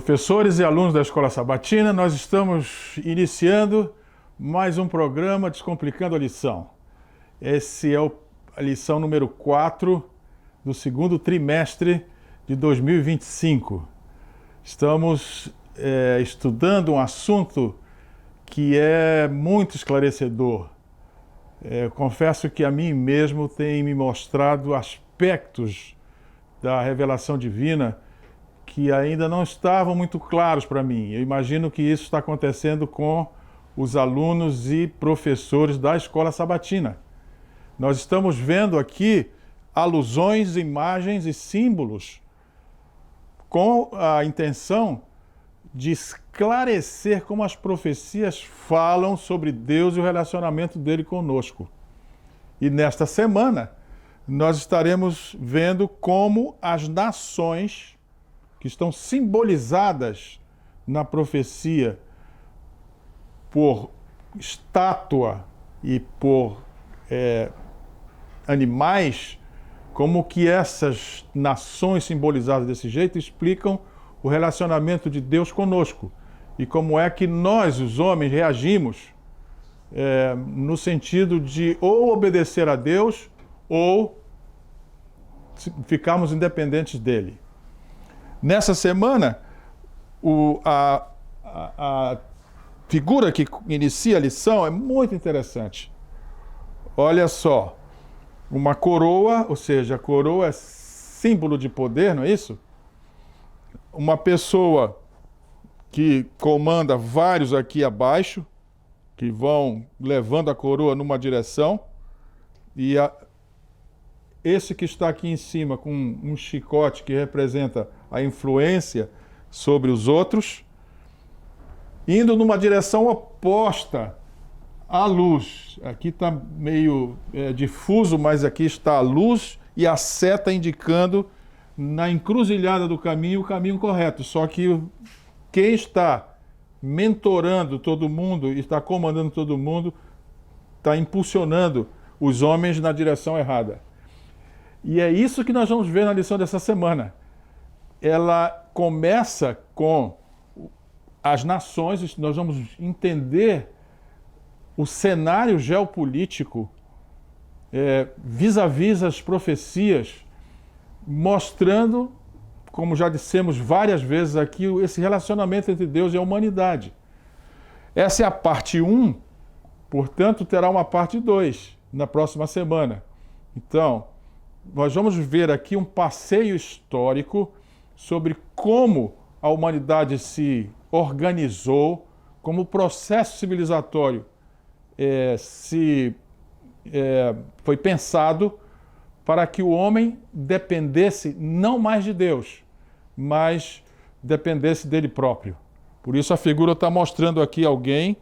Professores e alunos da Escola Sabatina, nós estamos iniciando mais um programa Descomplicando a Lição. Esse é a lição número 4 do segundo trimestre de 2025. Estamos estudando um assunto que é muito esclarecedor. Confesso que a mim mesmo tem me mostrado aspectos da revelação divina que ainda não estavam muito claros para mim. Eu imagino que isso está acontecendo com os alunos e professores da Escola Sabatina. Nós estamos vendo aqui alusões, imagens e símbolos com a intenção de esclarecer como as profecias falam sobre Deus e o relacionamento dele conosco. E nesta semana, nós estaremos vendo como as nações que estão simbolizadas na profecia por estátua e por animais, como que essas nações simbolizadas desse jeito explicam o relacionamento de Deus conosco e como é que nós, os homens, reagimos no sentido de ou obedecer a Deus ou ficarmos independentes dele. Nessa semana, a figura que inicia a lição é muito interessante. Olha só, uma coroa, ou seja, a coroa é símbolo de poder, não é isso? Uma pessoa que comanda vários aqui abaixo, que vão levando a coroa numa direção, e esse que está aqui em cima com um chicote que representa a influência sobre os outros, indo numa direção oposta à luz. Aqui está meio difuso, mas aqui está a luz e a seta indicando na encruzilhada do caminho o caminho correto. Só que quem está mentorando todo mundo, está comandando todo mundo, está impulsionando os homens na direção errada. E é isso que nós vamos ver na lição dessa semana. Ela começa com as nações, nós vamos entender o cenário geopolítico vis-à-vis as profecias, mostrando, como já dissemos várias vezes aqui, esse relacionamento entre Deus e a humanidade. Essa é a parte 1, portanto terá uma parte 2 na próxima semana. Então, nós vamos ver aqui um passeio histórico sobre como a humanidade se organizou, como o processo civilizatório foi pensado para que o homem dependesse não mais de Deus, mas dependesse dele próprio. Por isso a figura está mostrando aqui alguém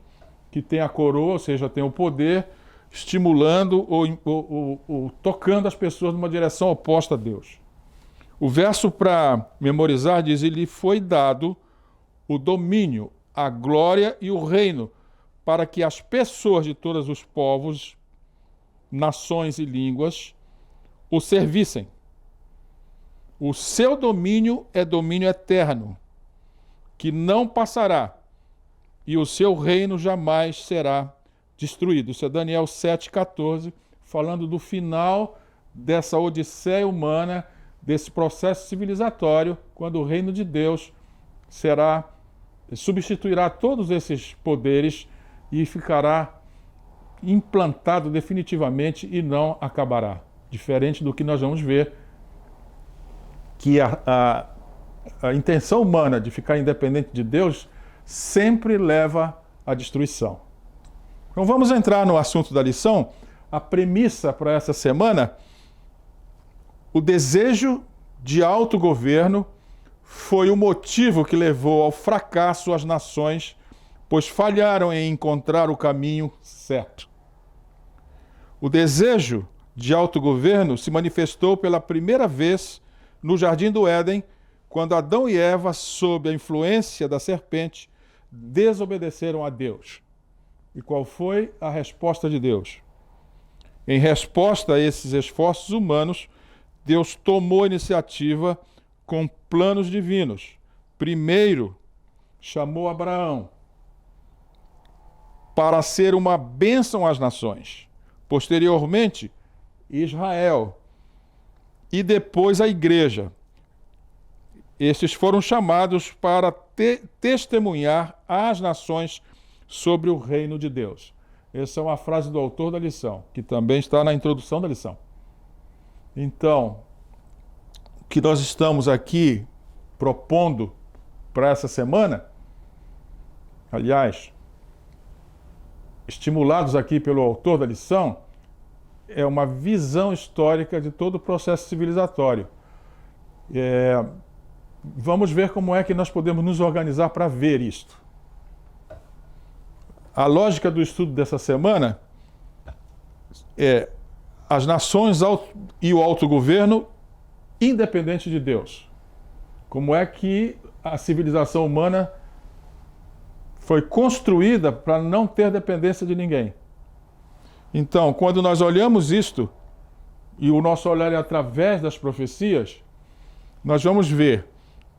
que tem a coroa, ou seja, tem o poder, estimulando ou tocando as pessoas numa direção oposta a Deus. O verso para memorizar diz: "E lhe foi dado o domínio, a glória e o reino, para que as pessoas de todos os povos, nações e línguas o servissem. O seu domínio é domínio eterno, que não passará, e o seu reino jamais será destruído." Isso é Daniel 7,14, falando do final dessa odisseia humana, desse processo civilizatório, quando o reino de Deus substituirá todos esses poderes e ficará implantado definitivamente e não acabará. Diferente do que nós vamos ver, que a intenção humana de ficar independente de Deus sempre leva à destruição. Então vamos entrar no assunto da lição. A premissa para essa semana: o desejo de autogoverno foi o motivo que levou ao fracasso as nações, pois falharam em encontrar o caminho certo. O desejo de autogoverno se manifestou pela primeira vez no Jardim do Éden, quando Adão e Eva, sob a influência da serpente, desobedeceram a Deus. E qual foi a resposta de Deus? Em resposta a esses esforços humanos, Deus tomou a iniciativa com planos divinos. Primeiro, chamou Abraão para ser uma bênção às nações. Posteriormente, Israel. E depois a igreja. Estes foram chamados para testemunhar às nações sobre o reino de Deus. Essa é uma frase do autor da lição, que também está na introdução da lição. Então, o que nós estamos aqui propondo para essa semana, aliás, estimulados aqui pelo autor da lição, é uma visão histórica de todo o processo civilizatório. Vamos ver como é que nós podemos nos organizar para ver isto. A lógica do estudo dessa semana é as nações e o autogoverno independente de Deus. Como é que a civilização humana foi construída para não ter dependência de ninguém. Então, quando nós olhamos isto, e o nosso olhar é através das profecias, nós vamos ver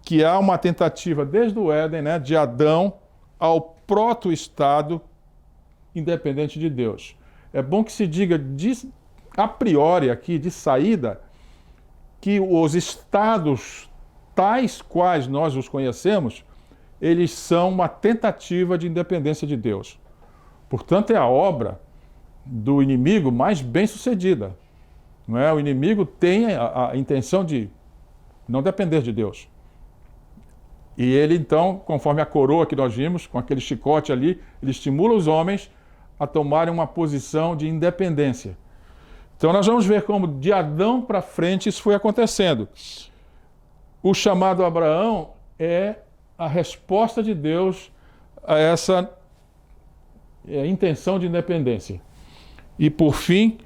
que há uma tentativa desde o Éden, né, de Adão ao proto-estado independente de Deus. É bom que se diga a priori aqui, de saída, que os estados tais quais nós os conhecemos, eles são uma tentativa de independência de Deus. Portanto, é a obra do inimigo mais bem sucedida. Não é? O inimigo tem a intenção de não depender de Deus. E ele, então, conforme a coroa que nós vimos, com aquele chicote ali, ele estimula os homens a tomarem uma posição de independência. Então nós vamos ver como de Adão para frente isso foi acontecendo. O chamado Abraão é a resposta de Deus a essa intenção de independência. E por fim,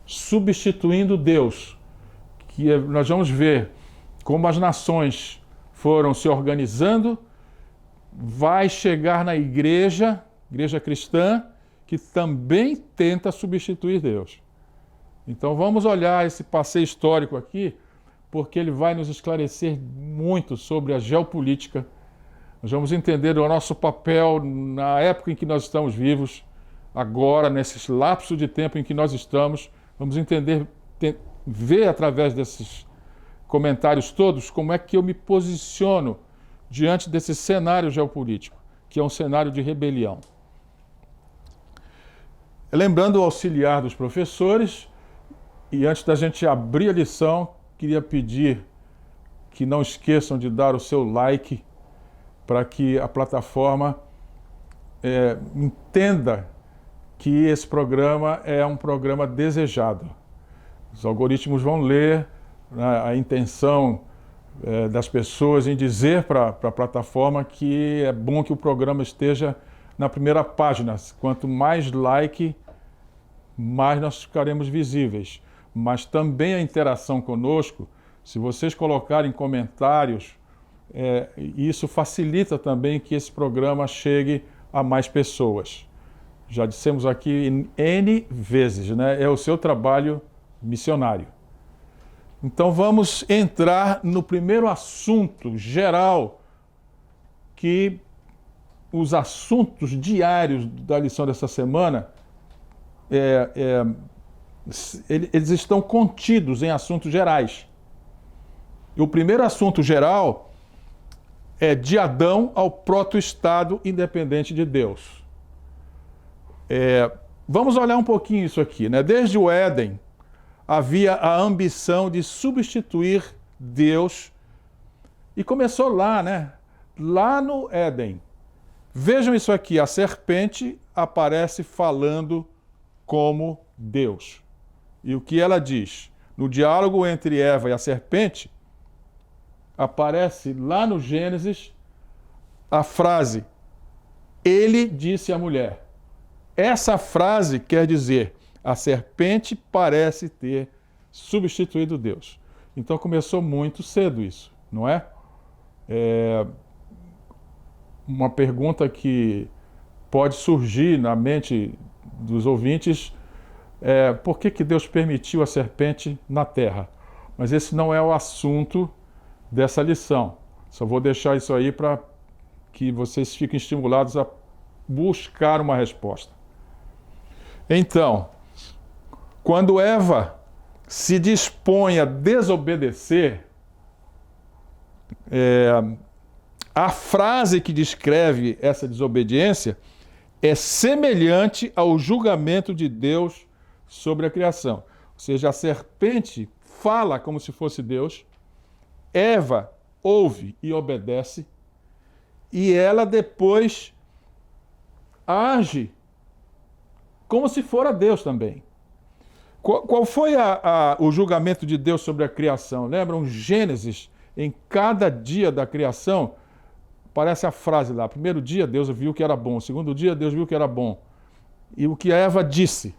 substituindo Deus, que nós vamos ver como as nações foram se organizando, vai chegar na igreja cristã, que também tenta substituir Deus. Então vamos olhar esse passeio histórico aqui, porque ele vai nos esclarecer muito sobre a geopolítica. Nós vamos entender o nosso papel na época em que nós estamos vivos, agora, nesse lapso de tempo em que nós estamos. Vamos entender, ver através desses comentários todos, como é que eu me posiciono diante desse cenário geopolítico, que é um cenário de rebelião. Lembrando o auxiliar dos professores, e antes da gente abrir a lição, queria pedir que não esqueçam de dar o seu like para que a plataforma entenda que esse programa é um programa desejado. Os algoritmos vão ler, né, a intenção das pessoas em dizer para a plataforma que é bom que o programa esteja na primeira página. Quanto mais like, mais nós ficaremos visíveis. Mas também a interação conosco, se vocês colocarem comentários, isso facilita também que esse programa chegue a mais pessoas. Já dissemos aqui N vezes, né? É o seu trabalho missionário. Então vamos entrar no primeiro assunto geral, que os assuntos diários da lição dessa semana, eles estão contidos em assuntos gerais. E o primeiro assunto geral é de Adão ao proto-estado independente de Deus. Vamos olhar um pouquinho isso aqui, né? Desde o Éden, havia a ambição de substituir Deus. E começou lá, né? Lá no Éden. Vejam isso aqui, a serpente aparece falando como Deus. E o que ela diz? No diálogo entre Eva e a serpente, aparece lá no Gênesis a frase: ele disse à mulher. Essa frase quer dizer: a serpente parece ter substituído Deus. Então começou muito cedo isso, não é? Uma pergunta que pode surgir na mente dos ouvintes é: por que Deus permitiu a serpente na terra? Mas esse não é o assunto dessa lição. Só vou deixar isso aí para que vocês fiquem estimulados a buscar uma resposta. Então, quando Eva se dispõe a desobedecer, a frase que descreve essa desobediência é semelhante ao julgamento de Deus sobre a criação. Ou seja, a serpente fala como se fosse Deus, Eva ouve e obedece, e ela depois age como se fora Deus também. Qual foi o julgamento de Deus sobre a criação? Lembram? Gênesis, em cada dia da criação, aparece a frase lá, primeiro dia Deus viu que era bom, segundo dia Deus viu que era bom. E o que a Eva disse?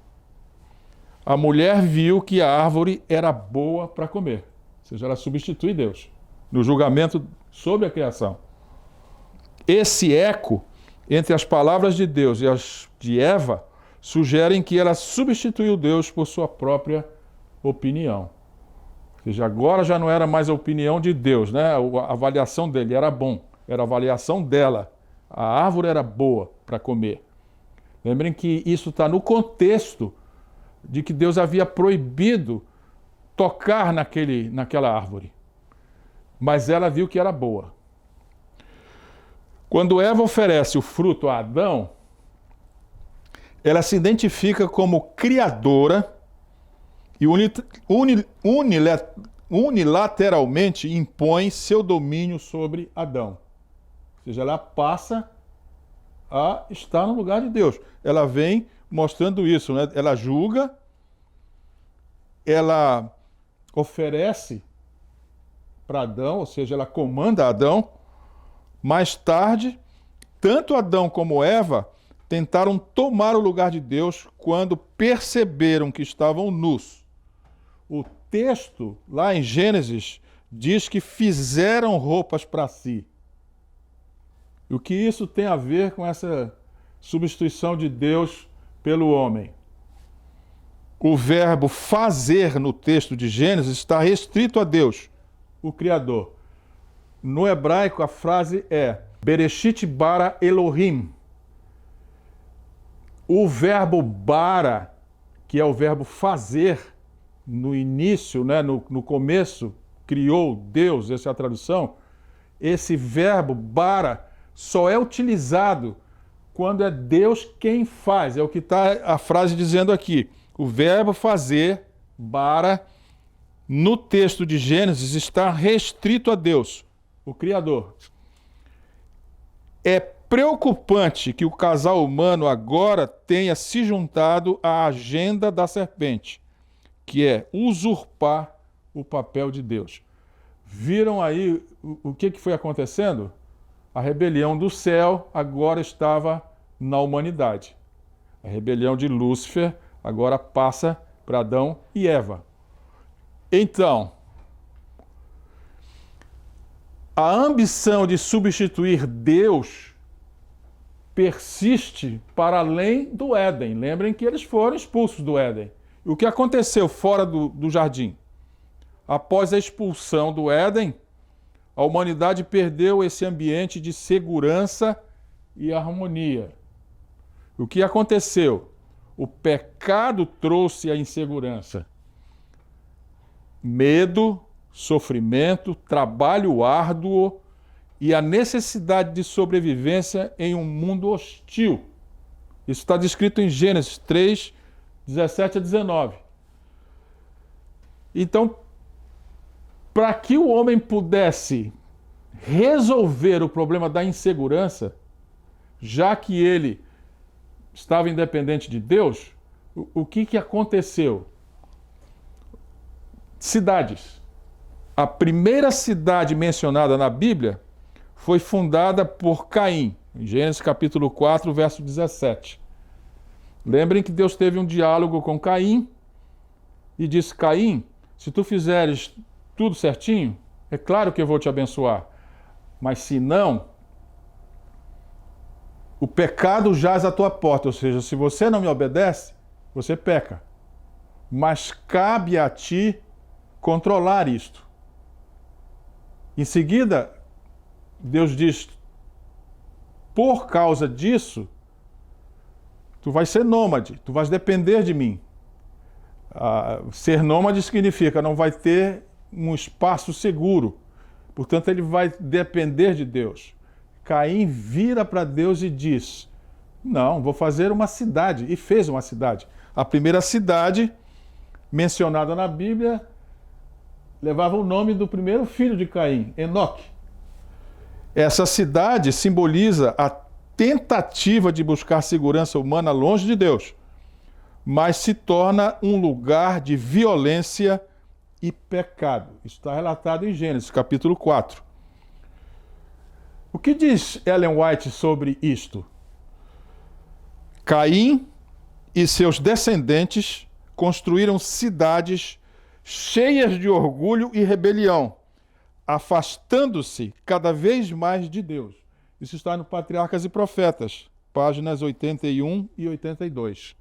A mulher viu que a árvore era boa para comer. Ou seja, ela substitui Deus no julgamento sobre a criação. Esse eco entre as palavras de Deus e as de Eva sugerem que ela substituiu Deus por sua própria opinião. Ou seja, agora já não era mais a opinião de Deus, né? A avaliação dele era bom, era a avaliação dela. A árvore era boa para comer. Lembrem que isso está no contexto de que Deus havia proibido tocar naquela árvore. Mas ela viu que era boa. Quando Eva oferece o fruto a Adão, ela se identifica como criadora e unilateralmente impõe seu domínio sobre Adão. Ou seja, ela passa a estar no lugar de Deus. Ela vem mostrando isso, né? Ela julga, ela oferece para Adão, ou seja, ela comanda Adão. Mais tarde, tanto Adão como Eva tentaram tomar o lugar de Deus quando perceberam que estavam nus. O texto, lá em Gênesis, diz que fizeram roupas para si. E o que isso tem a ver com essa substituição de Deus pelo homem? O verbo fazer no texto de Gênesis está restrito a Deus, o Criador. No hebraico, a frase é Bereshit bara Elohim. O verbo bara, que é o verbo fazer, no início, né, no começo, criou Deus, essa é a tradução. Esse verbo bara só é utilizado quando é Deus quem faz. É o que está a frase dizendo aqui. O verbo fazer, bara, no texto de Gênesis está restrito a Deus, o Criador. É preocupante que o casal humano agora tenha se juntado à agenda da serpente, que é usurpar o papel de Deus. Viram aí o que foi acontecendo? A rebelião do céu agora estava na humanidade. A rebelião de Lúcifer agora passa para Adão e Eva. Então, a ambição de substituir Deus persiste para além do Éden. Lembrem que eles foram expulsos do Éden. E o que aconteceu fora do jardim? Após a expulsão do Éden, a humanidade perdeu esse ambiente de segurança e harmonia. O que aconteceu? O pecado trouxe a insegurança. Medo, sofrimento, trabalho árduo e a necessidade de sobrevivência em um mundo hostil. Isso está descrito em Gênesis 3, 17 a 19. Então, para que o homem pudesse resolver o problema da insegurança, já que ele estava independente de Deus, o que aconteceu? Cidades. A primeira cidade mencionada na Bíblia foi fundada por Caim, em Gênesis capítulo 4, verso 17. Lembrem que Deus teve um diálogo com Caim e disse: Caim, se tu fizeres tudo certinho, é claro que eu vou te abençoar. Mas se não, o pecado jaz à tua porta. Ou seja, se você não me obedece, você peca. Mas cabe a ti controlar isto. Em seguida, Deus diz: por causa disso, tu vais ser nômade, tu vais depender de mim. Ser nômade significa não vai ter um espaço seguro. Portanto, ele vai depender de Deus. Caim vira para Deus e diz: não, vou fazer uma cidade. E fez uma cidade. A primeira cidade mencionada na Bíblia levava o nome do primeiro filho de Caim, Enoque. Essa cidade simboliza a tentativa de buscar segurança humana longe de Deus, mas se torna um lugar de violência e pecado. Isso está relatado em Gênesis, capítulo 4. O que diz Ellen White sobre isto? Caim e seus descendentes construíram cidades cheias de orgulho e rebelião, afastando-se cada vez mais de Deus. Isso está no Patriarcas e Profetas, páginas 81 e 82.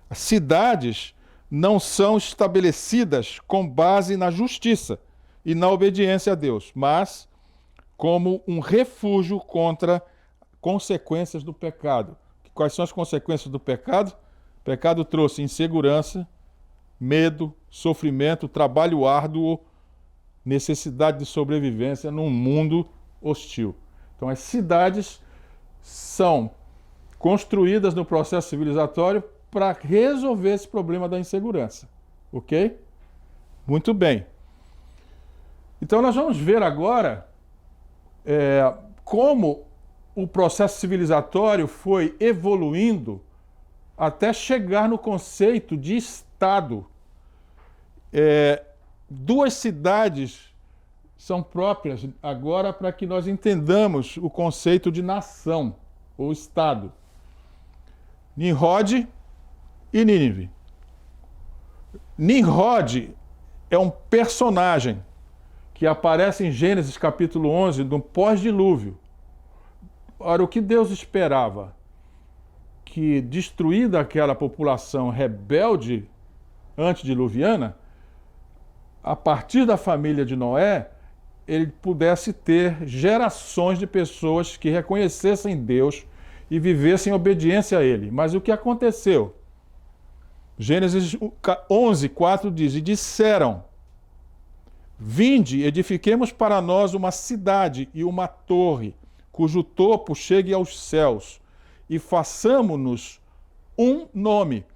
As cidades não são estabelecidas com base na justiça e na obediência a Deus, mas como um refúgio contra consequências do pecado. Quais são as consequências do pecado? O pecado trouxe insegurança, medo, sofrimento, trabalho árduo, necessidade de sobrevivência num mundo hostil. Então, as cidades são construídas no processo civilizatório para resolver esse problema da insegurança. Ok? Muito bem. Então, nós vamos ver agora como o processo civilizatório foi evoluindo até chegar no conceito de Estado. Duas cidades são próprias agora para que nós entendamos o conceito de nação ou Estado. Nimrod e Nínive. Nimrod é um personagem que aparece em Gênesis capítulo 11, no pós-dilúvio. Ora, o que Deus esperava? Que, destruída aquela população rebelde antediluviana, a partir da família de Noé, ele pudesse ter gerações de pessoas que reconhecessem Deus e vivessem em obediência a Ele. Mas o que aconteceu? Gênesis 11, 4 diz: e disseram: vinde, edifiquemos para nós uma cidade e uma torre, cujo topo chegue aos céus, e façamo-nos um nome,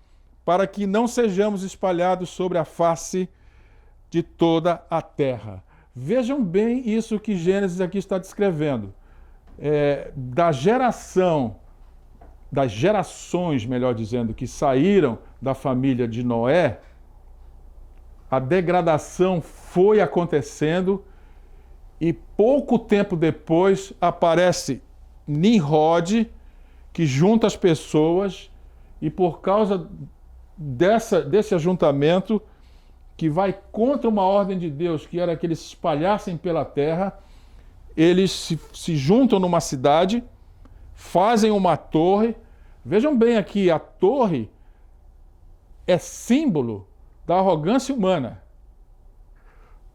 para que não sejamos espalhados sobre a face de toda a terra. Vejam bem isso que Gênesis aqui está descrevendo. Das gerações, melhor dizendo, que saíram da família de Noé, a degradação foi acontecendo e pouco tempo depois aparece Nimrod, que junta as pessoas, e por causa desse ajuntamento, que vai contra uma ordem de Deus, que era que eles se espalhassem pela terra, eles se juntam numa cidade, fazem uma torre. Vejam bem aqui, a torre é símbolo da arrogância humana.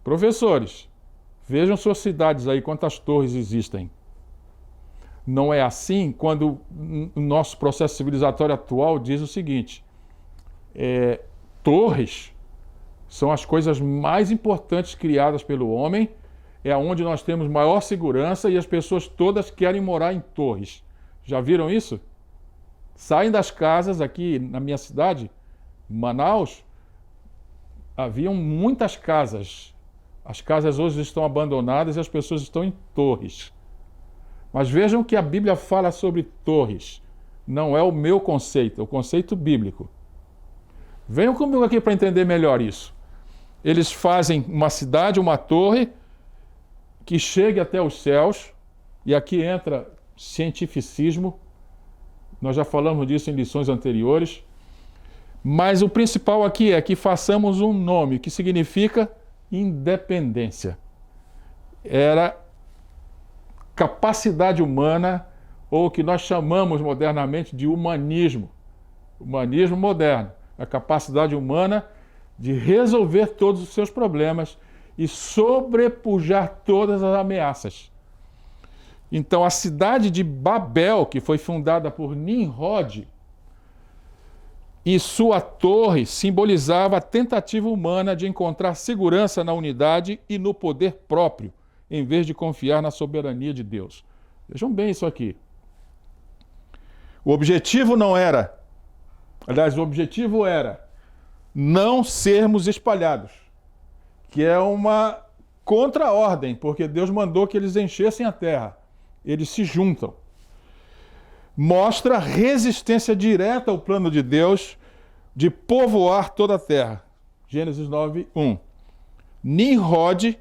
Professores, vejam suas cidades aí, quantas torres existem. Não é assim quando o nosso processo civilizatório atual diz o seguinte: torres são as coisas mais importantes criadas pelo homem, é onde nós temos maior segurança e as pessoas todas querem morar em torres. Já viram isso? Saem das casas aqui na minha cidade, Manaus, haviam muitas casas. As casas hoje estão abandonadas e as pessoas estão em torres. Mas vejam que a Bíblia fala sobre torres. Não é o meu conceito, é o conceito bíblico. Venham comigo aqui para entender melhor isso. Eles fazem uma cidade, uma torre, que chegue até os céus, e aqui entra cientificismo. Nós já falamos disso em lições anteriores. Mas o principal aqui é que façamos um nome, que significa independência. Era capacidade humana, ou o que nós chamamos modernamente de humanismo. Humanismo moderno. A capacidade humana de resolver todos os seus problemas e sobrepujar todas as ameaças. Então, a cidade de Babel, que foi fundada por Nimrod, e sua torre simbolizava a tentativa humana de encontrar segurança na unidade e no poder próprio, em vez de confiar na soberania de Deus. Vejam bem isso aqui. O objetivo era não sermos espalhados, que é uma contra-ordem, porque Deus mandou que eles enchessem a terra. Eles se juntam. Mostra resistência direta ao plano de Deus de povoar toda a terra. Gênesis 9:1. Nimrod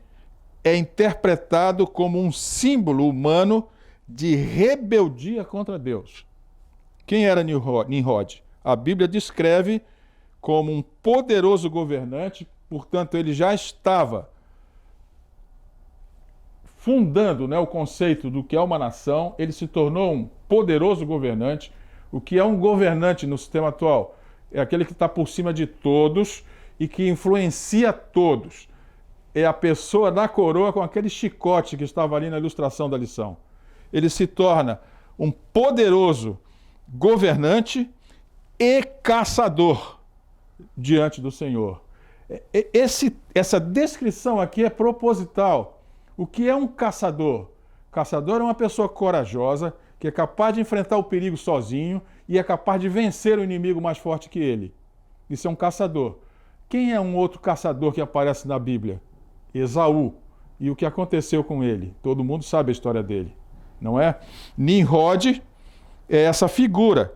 é interpretado como um símbolo humano de rebeldia contra Deus. Quem era Nimrod? A Bíblia descreve como um poderoso governante, portanto, ele já estava fundando, o conceito do que é uma nação. Ele se tornou um poderoso governante. O que é um governante no sistema atual? É aquele que está por cima de todos e que influencia todos. É a pessoa da coroa com aquele chicote que estava ali na ilustração da lição. Ele se torna um poderoso governante e caçador diante do Senhor. Essa descrição aqui é proposital. O que é um caçador? Caçador é uma pessoa corajosa, que é capaz de enfrentar o perigo sozinho e é capaz de vencer o inimigo mais forte que ele. Isso é um caçador. Quem é um outro caçador que aparece na Bíblia? Esaú. E o que aconteceu com ele? Todo mundo sabe a história dele, não é? Nimrod é essa figura.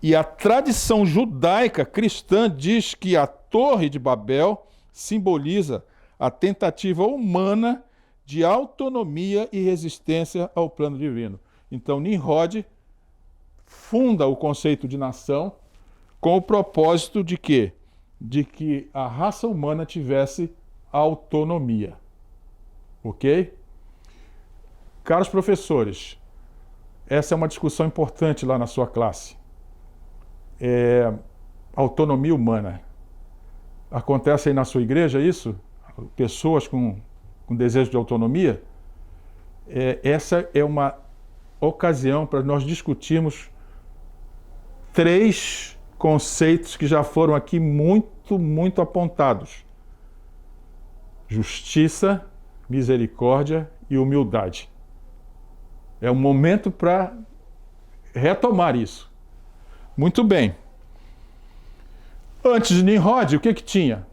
E a tradição judaica cristã diz que a Torre de Babel simboliza a tentativa humana de autonomia e resistência ao plano divino. Então, Nimrod funda o conceito de nação com o propósito de quê? De que a raça humana tivesse autonomia. Ok? Caros professores, essa é uma discussão importante lá na sua classe. Autonomia humana. Acontece aí na sua igreja isso? Pessoas com desejo de autonomia? Essa é uma ocasião para nós discutirmos 3 conceitos que já foram aqui muito apontados: justiça, misericórdia e humildade. É um momento para retomar isso. Muito bem. Antes de Nimrod, o que tinha?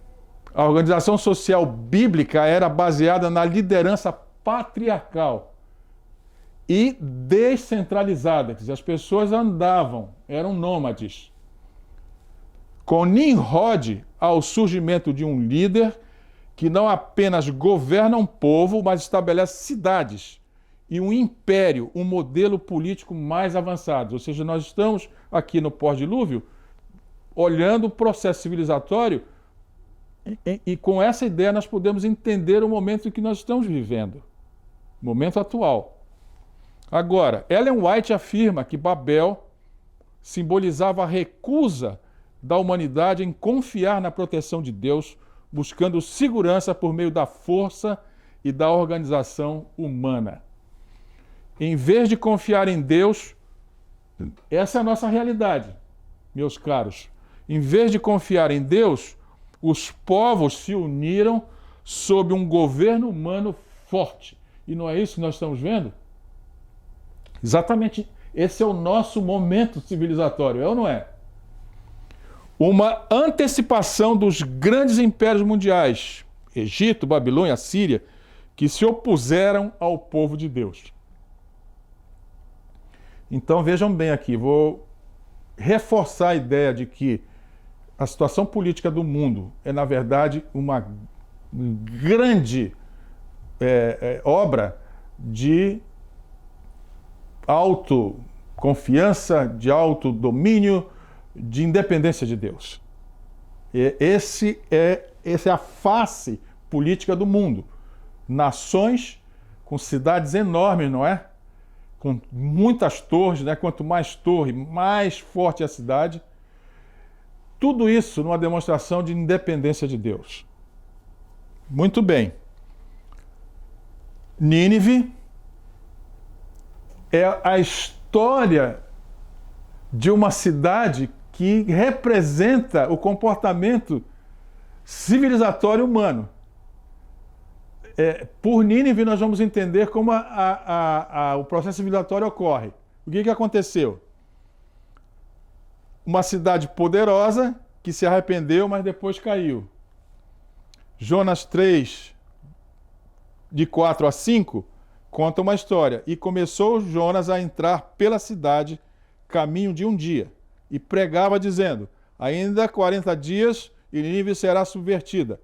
A organização social bíblica era baseada na liderança patriarcal e descentralizada, quer dizer, as pessoas andavam, eram nômades. Com Nimrod, há o surgimento de um líder que não apenas governa um povo, mas estabelece cidades e um império, um modelo político mais avançado. Ou seja, nós estamos aqui no pós-dilúvio olhando o processo civilizatório e com essa ideia nós podemos entender o momento em que nós estamos vivendo, o momento atual. Agora, Ellen White afirma que Babel simbolizava a recusa da humanidade em confiar na proteção de Deus, buscando segurança por meio da força e da organização humana. Em vez de confiar em Deus, essa é a nossa realidade, meus caros. Em vez de confiar em Deus, os povos se uniram sob um governo humano forte. E não é isso que nós estamos vendo? Exatamente, esse é o nosso momento civilizatório, é ou não é? Uma antecipação dos grandes impérios mundiais, Egito, Babilônia, Síria, que se opuseram ao povo de Deus. Então vejam bem aqui, vou reforçar a ideia de que a situação política do mundo é, na verdade, uma grande obra de autoconfiança, de autodomínio, de independência de Deus. Essa é a face política do mundo. Nações com cidades enormes, não é? Com muitas torres, né? Quanto mais torre, mais forte é a cidade. Tudo isso numa demonstração de independência de Deus. Muito bem. Nínive é a história de uma cidade que representa o comportamento civilizatório humano. Por Nínive nós vamos entender como o processo civilizatório ocorre. O que aconteceu? Uma cidade poderosa que se arrependeu, mas depois caiu. Jonas 3, de 4 a 5, conta uma história. E começou Jonas a entrar pela cidade, caminho de um dia, e pregava dizendo: ainda 40 dias e Nínive será subvertida.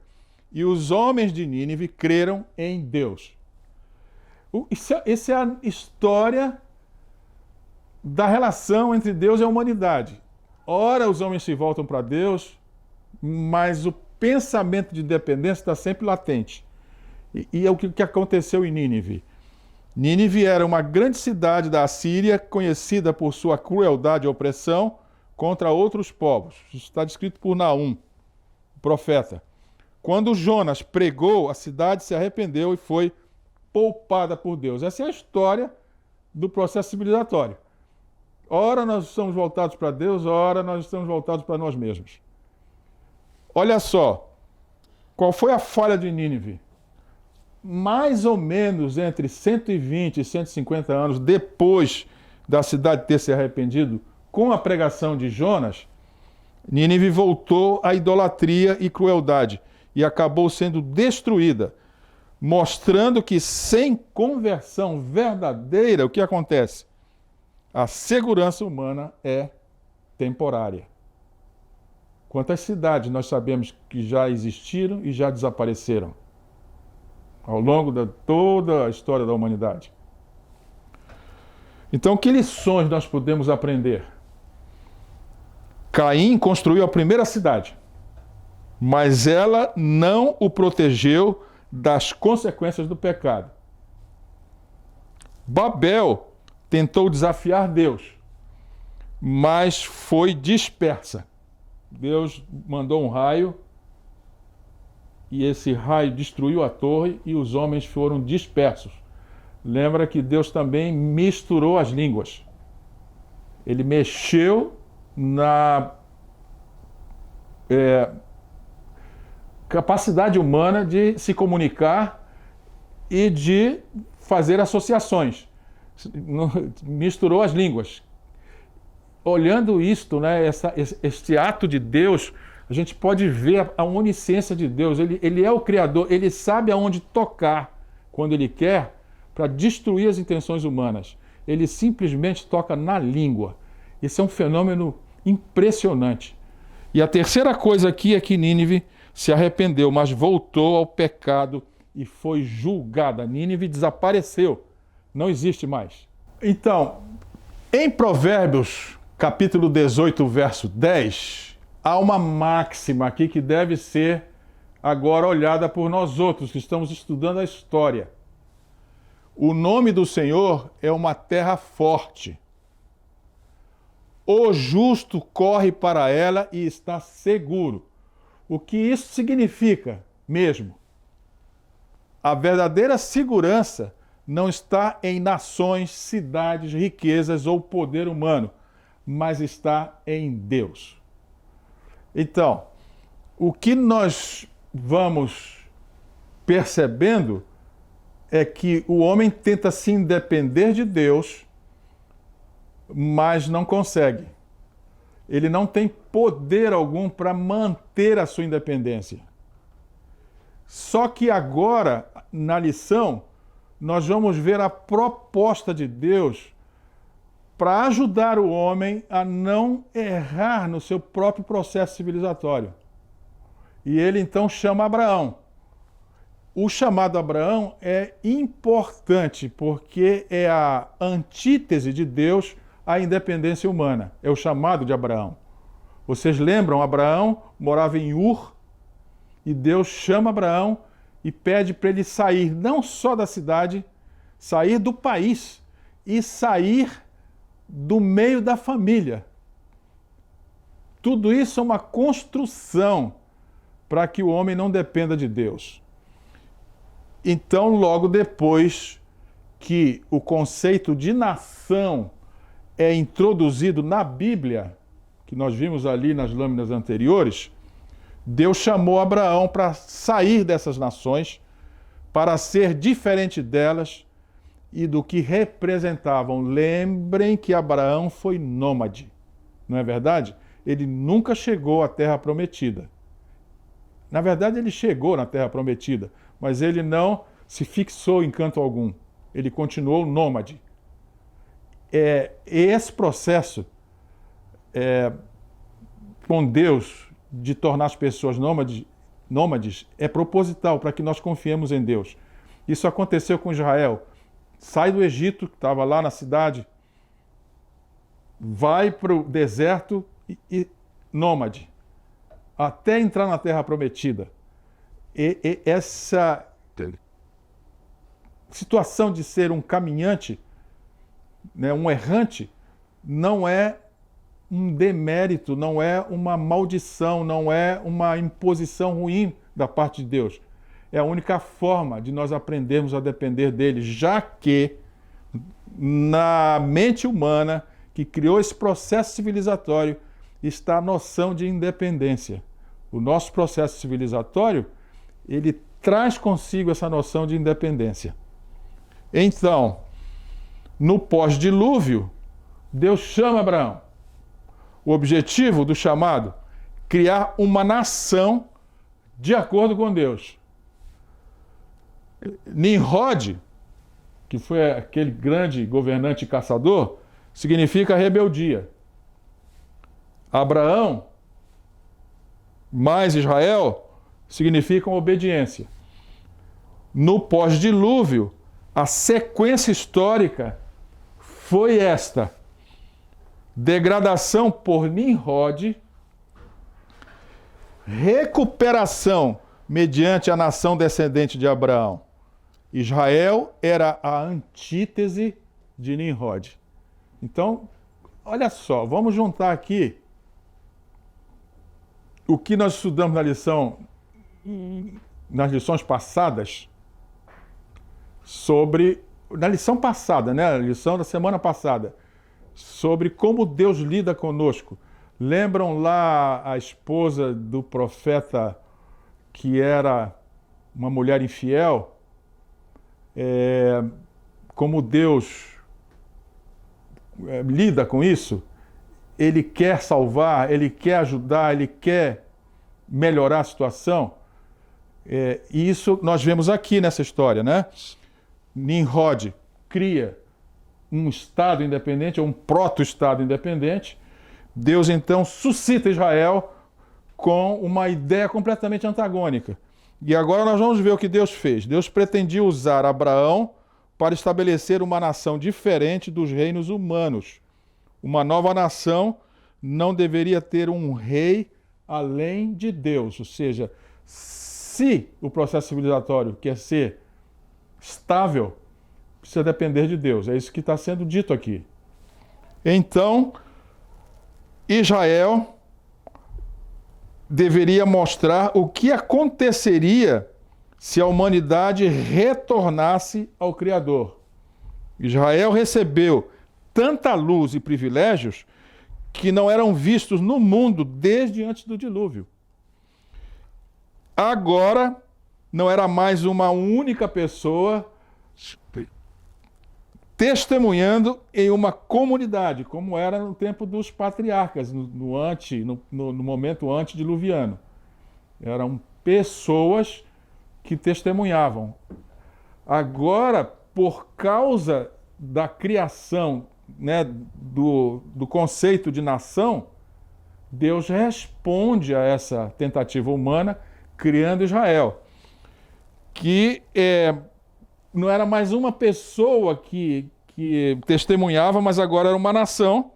E os homens de Nínive creram em Deus. Essa é a história da relação entre Deus e a humanidade. Ora, os homens se voltam para Deus, mas o pensamento de dependência está sempre latente. E é o que aconteceu em Nínive. Nínive era uma grande cidade da Assíria, conhecida por sua crueldade e opressão contra outros povos. Isso está descrito por Naum, o profeta. Quando Jonas pregou, a cidade se arrependeu e foi poupada por Deus. Essa é a história do processo civilizatório. Ora nós estamos voltados para Deus, ora nós estamos voltados para nós mesmos. Olha só, qual foi a falha de Nínive? Mais ou menos entre 120 e 150 anos depois da cidade ter se arrependido, com a pregação de Jonas, Nínive voltou à idolatria e crueldade e acabou sendo destruída, mostrando que sem conversão verdadeira, o que acontece? A segurança humana é temporária. Quantas cidades nós sabemos que já existiram e já desapareceram ao longo de toda a história da humanidade? Então, que lições nós podemos aprender? Caim construiu a primeira cidade, mas ela não o protegeu das consequências do pecado. Babel tentou desafiar Deus, mas foi dispersa. Deus mandou um raio e esse raio destruiu a torre e os homens foram dispersos. Lembra que Deus também misturou as línguas. Ele mexeu na capacidade humana de se comunicar e de fazer associações. Misturou as línguas. Olhando isto, né, este ato de Deus, a gente pode ver a onisciência de Deus. Ele é o Criador, ele sabe aonde tocar quando ele quer para destruir as intenções humanas. Ele simplesmente toca na língua. Esse é um fenômeno impressionante. E a terceira coisa aqui é que Nínive se arrependeu, mas voltou ao pecado e foi julgada. Nínive desapareceu, não existe mais. Então, em Provérbios, capítulo 18, verso 10, há uma máxima aqui que deve ser agora olhada por nós outros que estamos estudando a história. O nome do Senhor é uma terra forte. O justo corre para ela e está seguro. O que isso significa mesmo? A verdadeira segurança não está em nações, cidades, riquezas ou poder humano, mas está em Deus. Então, o que nós vamos percebendo é que o homem tenta se independer de Deus, mas não consegue. Ele não tem poder algum para manter a sua independência. Só que agora, na lição, nós vamos ver a proposta de Deus para ajudar o homem a não errar no seu próprio processo civilizatório. E ele então chama Abraão. O chamado Abraão é importante porque é a antítese de Deus à independência humana. É o chamado de Abraão. Vocês lembram? Abraão morava em Ur e Deus chama Abraão e pede para ele sair não só da cidade, sair do país e sair do meio da família. Tudo isso é uma construção para que o homem não dependa de Deus. Então, logo depois que o conceito de nação é introduzido na Bíblia, que nós vimos ali nas lâminas anteriores, Deus chamou Abraão para sair dessas nações, para ser diferente delas e do que representavam. Lembrem que Abraão foi nômade, não é verdade? Ele nunca chegou à Terra Prometida. Na verdade, ele chegou na Terra Prometida, mas ele não se fixou em canto algum. Ele continuou nômade. Esse processo com Deus de tornar as pessoas nômades é proposital para que nós confiemos em Deus. Isso aconteceu com Israel. Sai do Egito, que estava lá na cidade, vai para o deserto e nômade, até entrar na Terra Prometida. E essa situação de ser um caminhante, né, um errante, não é um demérito, não é uma maldição, não é uma imposição ruim da parte de Deus. É a única forma de nós aprendermos a depender dele, já que na mente humana que criou esse processo civilizatório está a noção de independência. O nosso processo civilizatório, ele traz consigo essa noção de independência. Então, no pós-dilúvio, Deus chama Abraão. O objetivo do chamado, criar uma nação de acordo com Deus. Nimrod, que foi aquele grande governante e caçador, significa rebeldia. Abraão mais Israel significam obediência. No pós-dilúvio, a sequência histórica foi esta: degradação por Nimrod, recuperação mediante a nação descendente de Abraão. Israel era a antítese de Nimrod. Então, olha só, vamos juntar aqui o que nós estudamos nas lições passadas na lição passada, né? A lição da semana passada, sobre como Deus lida conosco. Lembram lá a esposa do profeta que era uma mulher infiel? Como Deus lida com isso? Ele quer salvar, ele quer ajudar, ele quer melhorar a situação. E isso nós vemos aqui nessa história, né? Nimrod cria um Estado independente, ou um proto-Estado independente. Deus então suscita Israel com uma ideia completamente antagônica. E agora nós vamos ver o que Deus fez. Deus pretendia usar Abraão para estabelecer uma nação diferente dos reinos humanos. Uma nova nação não deveria ter um rei além de Deus. Ou seja, se o processo civilizatório quer ser estável, precisa depender de Deus. É isso que está sendo dito aqui. Então, Israel deveria mostrar o que aconteceria se a humanidade retornasse ao Criador. Israel recebeu tanta luz e privilégios que não eram vistos no mundo desde antes do dilúvio. Agora, não era mais uma única pessoa testemunhando em uma comunidade, como era no tempo dos patriarcas, no momento antediluviano. Eram pessoas que testemunhavam. Agora, por causa da criação, né, do conceito de nação, Deus responde a essa tentativa humana, criando Israel, que não era mais uma pessoa que testemunhava, mas agora era uma nação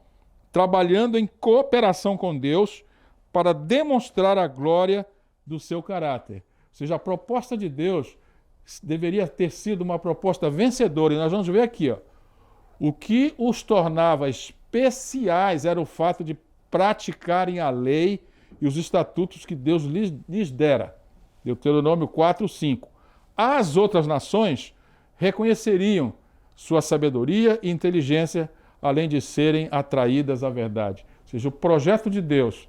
trabalhando em cooperação com Deus para demonstrar a glória do seu caráter. Ou seja, a proposta de Deus deveria ter sido uma proposta vencedora. E nós vamos ver aqui, ó, o que os tornava especiais era o fato de praticarem a lei e os estatutos que Deus lhes dera. Deuteronômio 4:5. As outras nações reconheceriam sua sabedoria e inteligência, além de serem atraídas à verdade. Ou seja, o projeto de Deus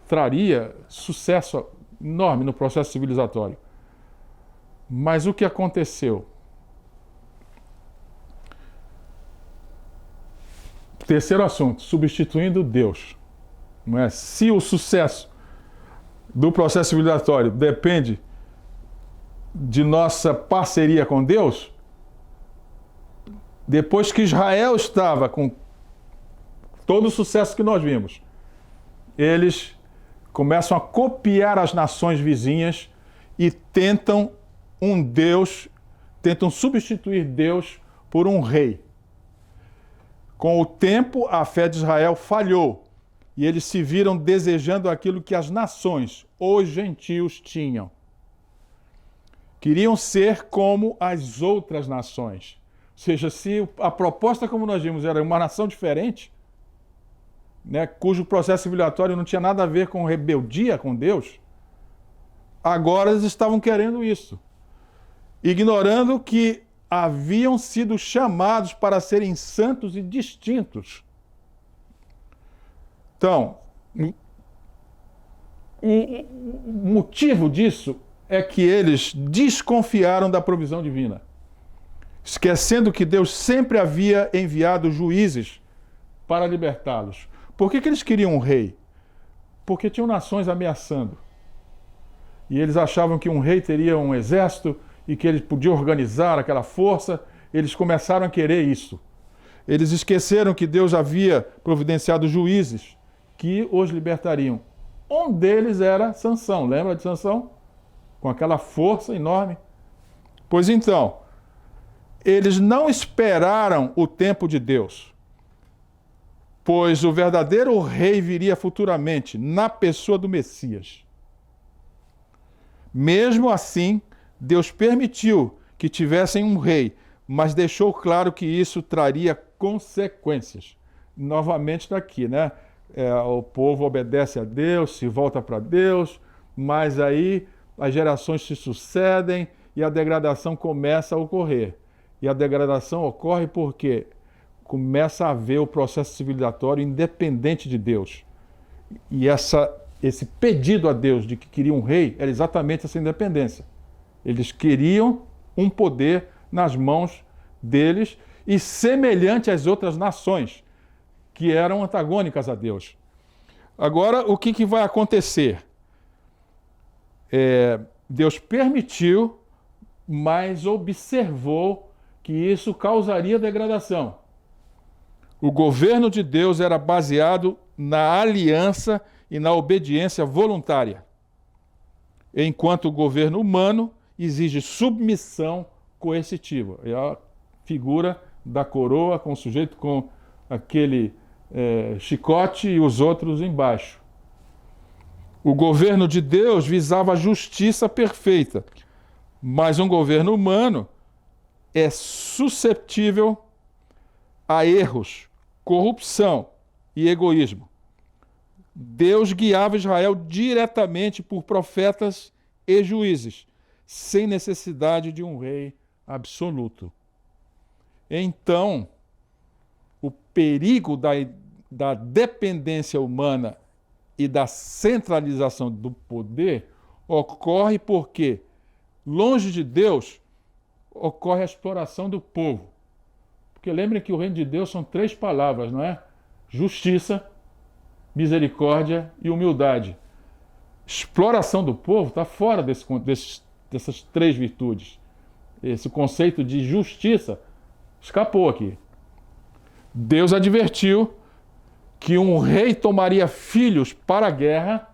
traria sucesso enorme no processo civilizatório. Mas o que aconteceu? Terceiro assunto, substituindo Deus. Não é? Se o sucesso do processo civilizatório depende de nossa parceria com Deus, depois que Israel estava com todo o sucesso que nós vimos, eles começam a copiar as nações vizinhas e tentam substituir Deus por um rei. Com o tempo, a fé de Israel falhou e eles se viram desejando aquilo que as nações, os gentios, tinham. Queriam ser como as outras nações. Ou seja, se a proposta, como nós vimos, era uma nação diferente, né, cujo processo civilizatório não tinha nada a ver com rebeldia com Deus, agora eles estavam querendo isso, ignorando que haviam sido chamados para serem santos e distintos. Então, o motivo disso é que eles desconfiaram da provisão divina, esquecendo que Deus sempre havia enviado juízes para libertá-los. Por que eles queriam um rei? Porque tinham nações ameaçando. E eles achavam que um rei teria um exército e que ele podia organizar aquela força. Eles começaram a querer isso. Eles esqueceram que Deus havia providenciado juízes que os libertariam. Um deles era Sansão. Lembra de Sansão? Com aquela força enorme. Pois então, eles não esperaram o tempo de Deus, pois o verdadeiro rei viria futuramente, na pessoa do Messias. Mesmo assim, Deus permitiu que tivessem um rei, mas deixou claro que isso traria consequências. Novamente está aqui, né? O povo obedece a Deus, se volta para Deus, mas aí as gerações se sucedem e a degradação começa a ocorrer. E a degradação ocorre porque começa a haver o processo civilizatório independente de Deus. E esse pedido a Deus de que queria um rei era exatamente essa independência. Eles queriam um poder nas mãos deles e semelhante às outras nações que eram antagônicas a Deus. Agora, o que vai acontecer? Deus permitiu, mas observou que isso causaria degradação. O governo de Deus era baseado na aliança e na obediência voluntária, enquanto o governo humano exige submissão coercitiva. É a figura da coroa com o sujeito com aquele chicote e os outros embaixo. O governo de Deus visava a justiça perfeita, mas um governo humano é susceptível a erros, corrupção e egoísmo. Deus guiava Israel diretamente por profetas e juízes, sem necessidade de um rei absoluto. Então, o perigo da dependência humana e da centralização do poder ocorre porque, longe de Deus, ocorre a exploração do povo. Porque lembrem que o reino de Deus são 3 palavras, não é? Justiça, misericórdia e humildade. Exploração do povo está fora dessas 3 virtudes. Esse conceito de justiça escapou aqui. Deus advertiu que um rei tomaria filhos para a guerra,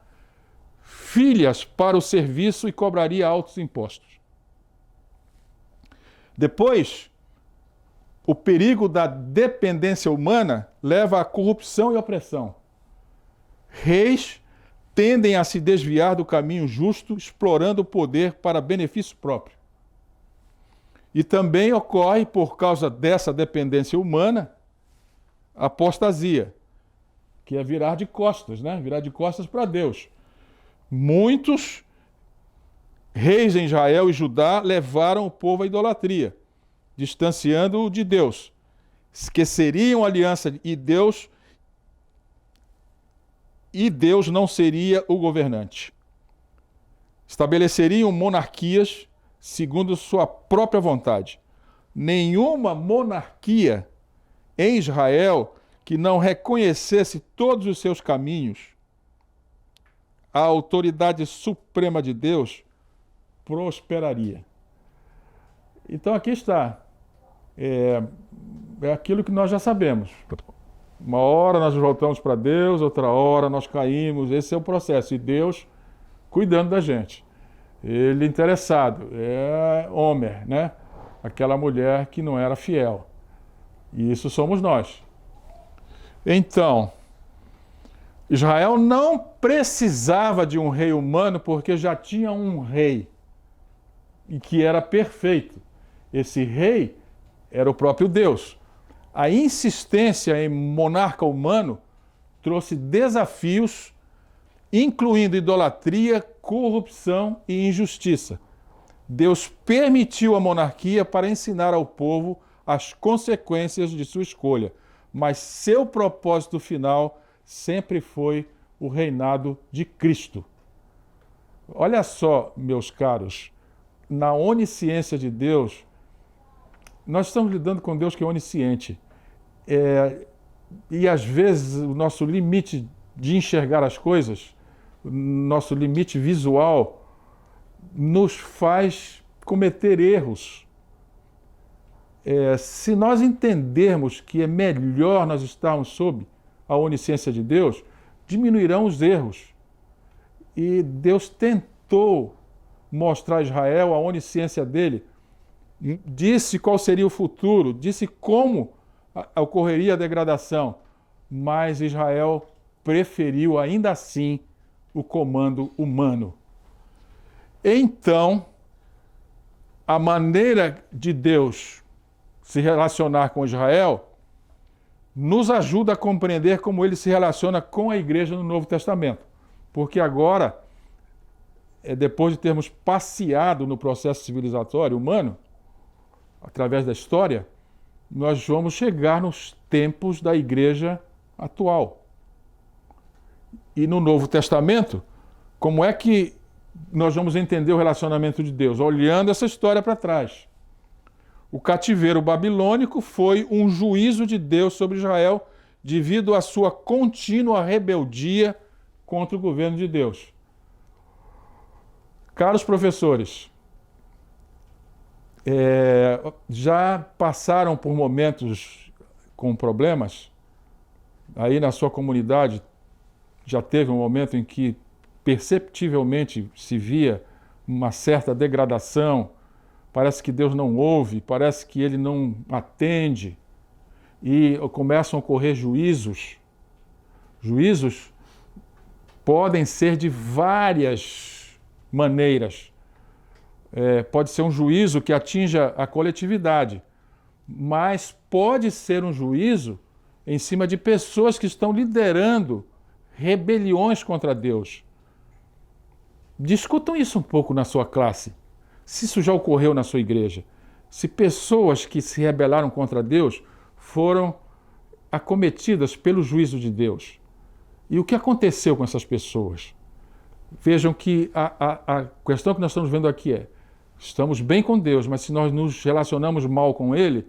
filhas para o serviço e cobraria altos impostos. Depois, o perigo da dependência humana leva à corrupção e opressão. Reis tendem a se desviar do caminho justo, explorando o poder para benefício próprio. E também ocorre, por causa dessa dependência humana, a apostasia, que é virar de costas, né? Virar de costas para Deus. Muitos reis em Israel e Judá levaram o povo à idolatria, distanciando-o de Deus. Esqueceriam a aliança e Deus não seria o governante. Estabeleceriam monarquias segundo sua própria vontade. Nenhuma monarquia em Israel que não reconhecesse todos os seus caminhos, a autoridade suprema de Deus, prosperaria. Então aqui está. É aquilo que nós já sabemos. Uma hora nós voltamos para Deus, outra hora nós caímos. Esse é o processo. E Deus cuidando da gente. Ele interessado. É Homer, né? Aquela mulher que não era fiel. E isso somos nós. Então, Israel não precisava de um rei humano porque já tinha um rei. E que era perfeito. Esse rei era o próprio Deus. A insistência em monarca humano trouxe desafios, incluindo idolatria, corrupção e injustiça. Deus permitiu a monarquia para ensinar ao povo as consequências de sua escolha, mas seu propósito final sempre foi o reinado de Cristo. Olha só, meus caros, na onisciência de Deus, nós estamos lidando com Deus que é onisciente. E às vezes o nosso limite de enxergar as coisas, nosso limite visual, nos faz cometer erros. Se nós entendermos que é melhor nós estarmos sob a onisciência de Deus, diminuirão os erros. E Deus tentou mostrar a Israel a onisciência dele, disse qual seria o futuro, disse como ocorreria a degradação, mas Israel preferiu ainda assim o comando humano. Então, a maneira de Deus se relacionar com Israel nos ajuda a compreender como ele se relaciona com a igreja no Novo Testamento. Porque agora, depois de termos passeado no processo civilizatório humano, através da história, nós vamos chegar nos tempos da igreja atual. E no Novo Testamento, como é que nós vamos entender o relacionamento de Deus? Olhando essa história para trás. O cativeiro babilônico foi um juízo de Deus sobre Israel devido à sua contínua rebeldia contra o governo de Deus. Caros professores, já passaram por momentos com problemas? Aí na sua comunidade já teve um momento em que perceptivelmente se via uma certa degradação, parece que Deus não ouve, parece que Ele não atende, e começam a ocorrer juízos. Juízos podem ser de várias maneiras. Pode ser um juízo que atinja a coletividade, mas pode ser um juízo em cima de pessoas que estão liderando rebeliões contra Deus. Discutam isso um pouco na sua classe, se isso já ocorreu na sua igreja. Se pessoas que se rebelaram contra Deus foram acometidas pelo juízo de Deus. E o que aconteceu com essas pessoas? Vejam que a questão que nós estamos vendo aqui estamos bem com Deus, mas se nós nos relacionamos mal com Ele,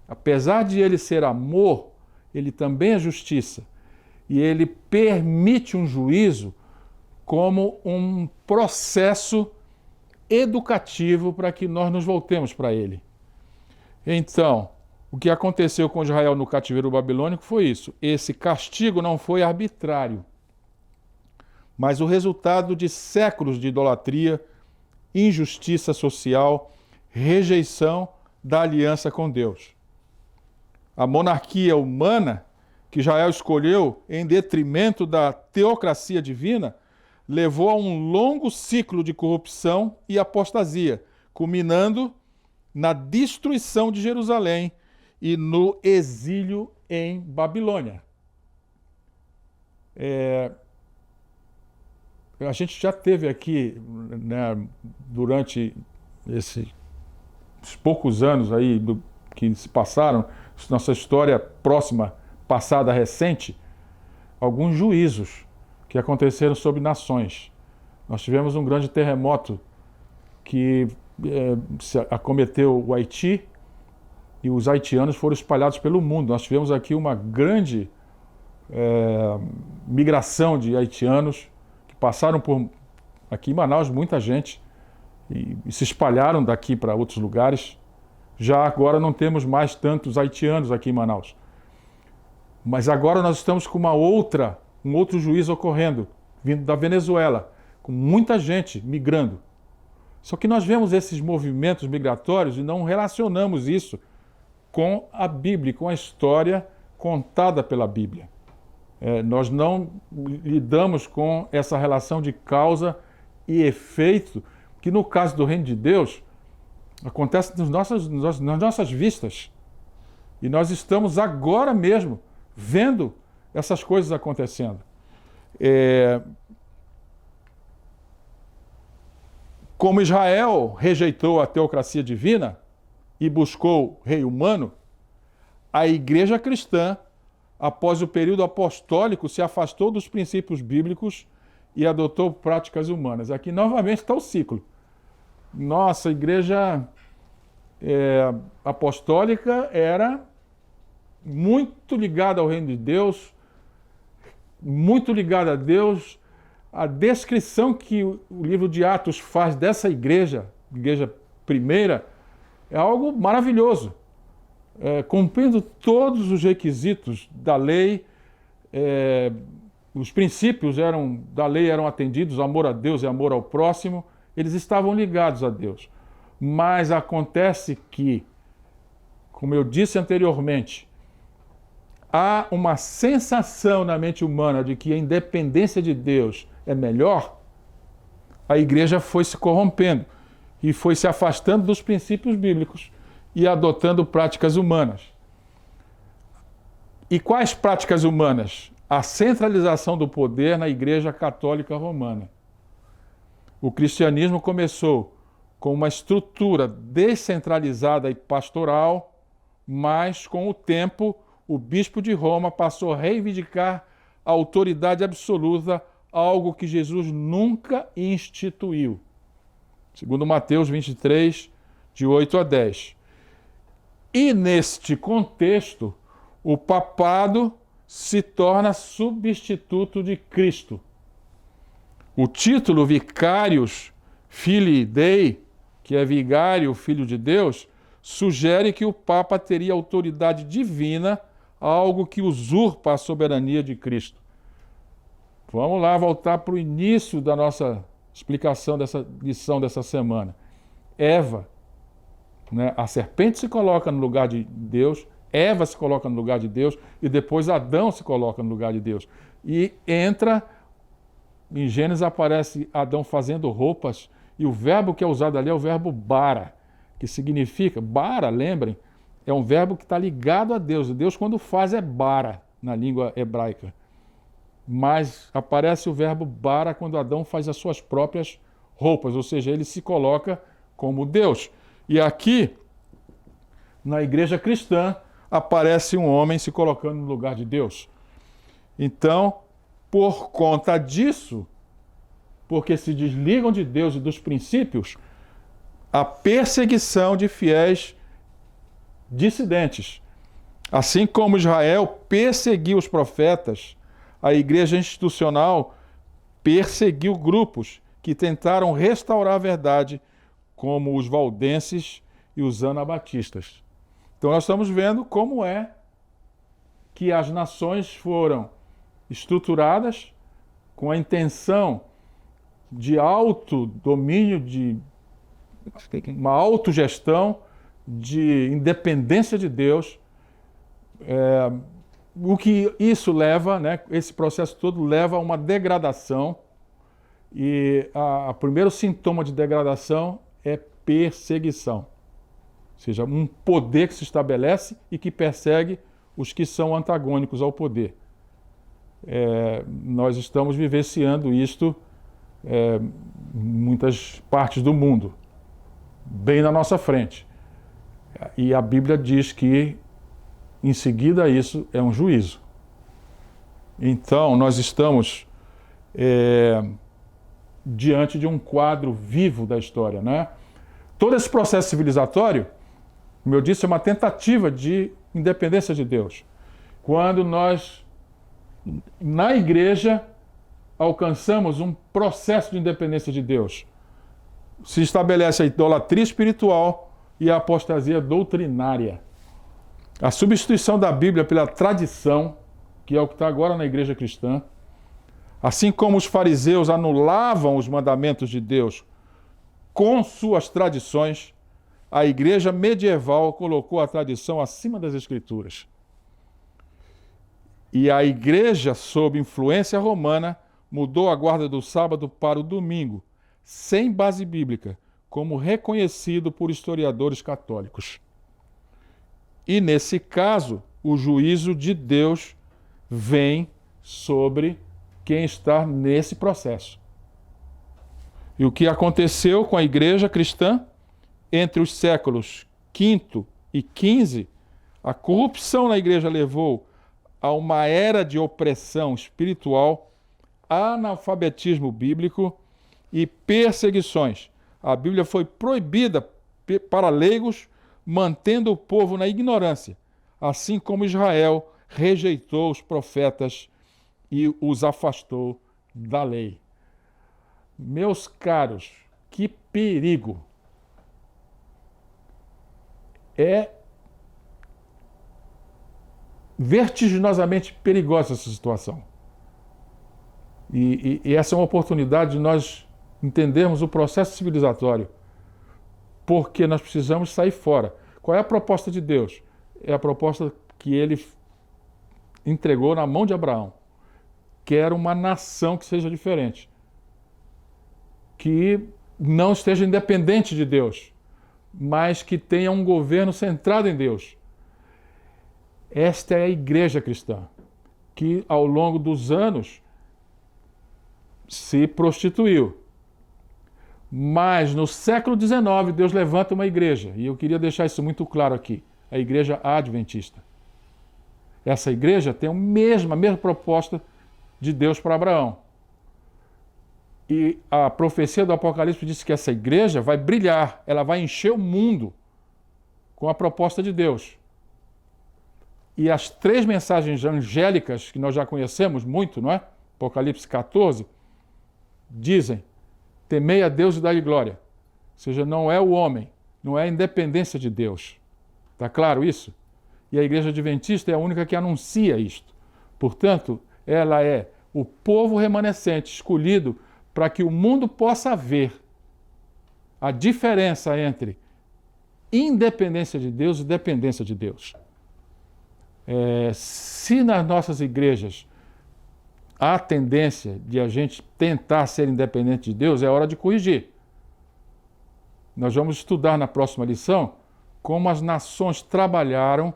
apesar de Ele ser amor, Ele também é justiça. E Ele permite um juízo como um processo educativo para que nós nos voltemos para Ele. Então, o que aconteceu com Israel no cativeiro babilônico foi isso. Esse castigo não foi arbitrário, mas o resultado de séculos de idolatria, injustiça social, rejeição da aliança com Deus. A monarquia humana que Israel escolheu em detrimento da teocracia divina levou a um longo ciclo de corrupção e apostasia, culminando na destruição de Jerusalém e no exílio em Babilônia. A gente já teve aqui, né, durante esse poucos anos aí que se passaram, nossa história próxima, passada, recente, alguns juízos que aconteceram sobre nações. Nós tivemos um grande terremoto que acometeu o Haiti e os haitianos foram espalhados pelo mundo. Nós tivemos aqui uma grande migração de haitianos que passaram por aqui em Manaus, muita gente, e se espalharam daqui para outros lugares. Já agora não temos mais tantos haitianos aqui em Manaus. Mas agora nós estamos com um outro juízo ocorrendo, vindo da Venezuela, com muita gente migrando. Só que nós vemos esses movimentos migratórios e não relacionamos isso com a Bíblia, com a história contada pela Bíblia. Nós não lidamos com essa relação de causa e efeito, que no caso do Reino de Deus, acontece nas nossas vistas. E nós estamos agora mesmo vendo essas coisas acontecendo. Como Israel rejeitou a teocracia divina e buscou rei humano, a igreja cristã, após o período apostólico, se afastou dos princípios bíblicos e adotou práticas humanas. Aqui novamente está o ciclo. Nossa igreja apostólica era muito ligada ao reino de Deus, muito ligada a Deus. A descrição que o livro de Atos faz dessa igreja primeira, é algo maravilhoso. Cumprindo todos os requisitos da lei, os princípios da lei eram atendidos, amor a Deus e amor ao próximo, eles estavam ligados a Deus. Mas acontece que, como eu disse anteriormente, há uma sensação na mente humana de que a independência de Deus é melhor. A igreja foi se corrompendo e foi se afastando dos princípios bíblicos e adotando práticas humanas. E quais práticas humanas? A centralização do poder na Igreja Católica Romana. O cristianismo começou com uma estrutura descentralizada e pastoral, mas com o tempo o bispo de Roma passou a reivindicar a autoridade absoluta, algo que Jesus nunca instituiu. Segundo Mateus 23, de 8 a 10. E neste contexto, o papado se torna substituto de Cristo. O título Vicarius Filii Dei, que é vigário, filho de Deus, sugere que o Papa teria autoridade divina, algo que usurpa a soberania de Cristo. Vamos lá voltar para o início da nossa explicação dessa lição dessa semana. Eva, a serpente se coloca no lugar de Deus, Eva se coloca no lugar de Deus e depois Adão se coloca no lugar de Deus. E em Gênesis aparece Adão fazendo roupas e o verbo que é usado ali é o verbo bara, que significa, bara, lembrem, é um verbo que está ligado a Deus. Deus quando faz é bara na língua hebraica. Mas aparece o verbo bara quando Adão faz as suas próprias roupas, ou seja, ele se coloca como Deus. E aqui, na igreja cristã, aparece um homem se colocando no lugar de Deus. Então, por conta disso, porque se desligam de Deus e dos princípios, a perseguição de fiéis dissidentes. Assim como Israel perseguiu os profetas, a igreja institucional perseguiu grupos que tentaram restaurar a verdade, como os valdenses e os anabatistas. Então nós estamos vendo como é que as nações foram estruturadas com a intenção de autodomínio, de uma autogestão, de independência de Deus. O que isso leva, esse processo todo leva a uma degradação, e o primeiro sintoma de degradação é perseguição. Ou seja, um poder que se estabelece e que persegue os que são antagônicos ao poder. Nós estamos vivenciando isto em muitas partes do mundo, bem na nossa frente. E a Bíblia diz que, em seguida a isso, é um juízo. Então, nós estamos diante de um quadro vivo da história, né? Todo esse processo civilizatório, como eu disse, é uma tentativa de independência de Deus. Quando nós, na igreja, alcançamos um processo de independência de Deus, se estabelece a idolatria espiritual e a apostasia doutrinária. A substituição da Bíblia pela tradição, que é o que está agora na igreja cristã, assim como os fariseus anulavam os mandamentos de Deus com suas tradições, a igreja medieval colocou a tradição acima das escrituras. E a igreja, sob influência romana, mudou a guarda do sábado para o domingo, sem base bíblica, como reconhecido por historiadores católicos. E nesse caso, o juízo de Deus vem sobre quem está nesse processo. E o que aconteceu com a igreja cristã entre os séculos V e XV, a corrupção na igreja levou a uma era de opressão espiritual, analfabetismo bíblico e perseguições. A Bíblia foi proibida para leigos, mantendo o povo na ignorância, assim como Israel rejeitou os profetas e os afastou da lei. Meus caros, que perigo! É vertiginosamente perigosa essa situação. E essa é uma oportunidade de nós entendermos o processo civilizatório, porque nós precisamos sair fora. Qual é a proposta de Deus? É a proposta que ele entregou na mão de Abraão. Quer uma nação que seja diferente, que não esteja independente de Deus, mas que tenha um governo centrado em Deus. Esta é a igreja cristã, que ao longo dos anos se prostituiu. Mas no século XIX Deus levanta uma igreja, e eu queria deixar isso muito claro aqui, a igreja adventista. Essa igreja tem a mesma proposta de Deus para Abraão. E a profecia do Apocalipse diz que essa igreja vai brilhar, ela vai encher o mundo com a proposta de Deus. E as 3 mensagens angélicas, que nós já conhecemos muito, não é? Apocalipse 14, dizem: temei a Deus e dai-lhe glória. Ou seja, não é o homem, não é a independência de Deus. Está claro isso? E a igreja adventista é a única que anuncia isto. Portanto, ela é o povo remanescente escolhido para que o mundo possa ver a diferença entre independência de Deus e dependência de Deus. Se nas nossas igrejas há tendência de a gente tentar ser independente de Deus, é hora de corrigir. Nós vamos estudar na próxima lição como as nações trabalharam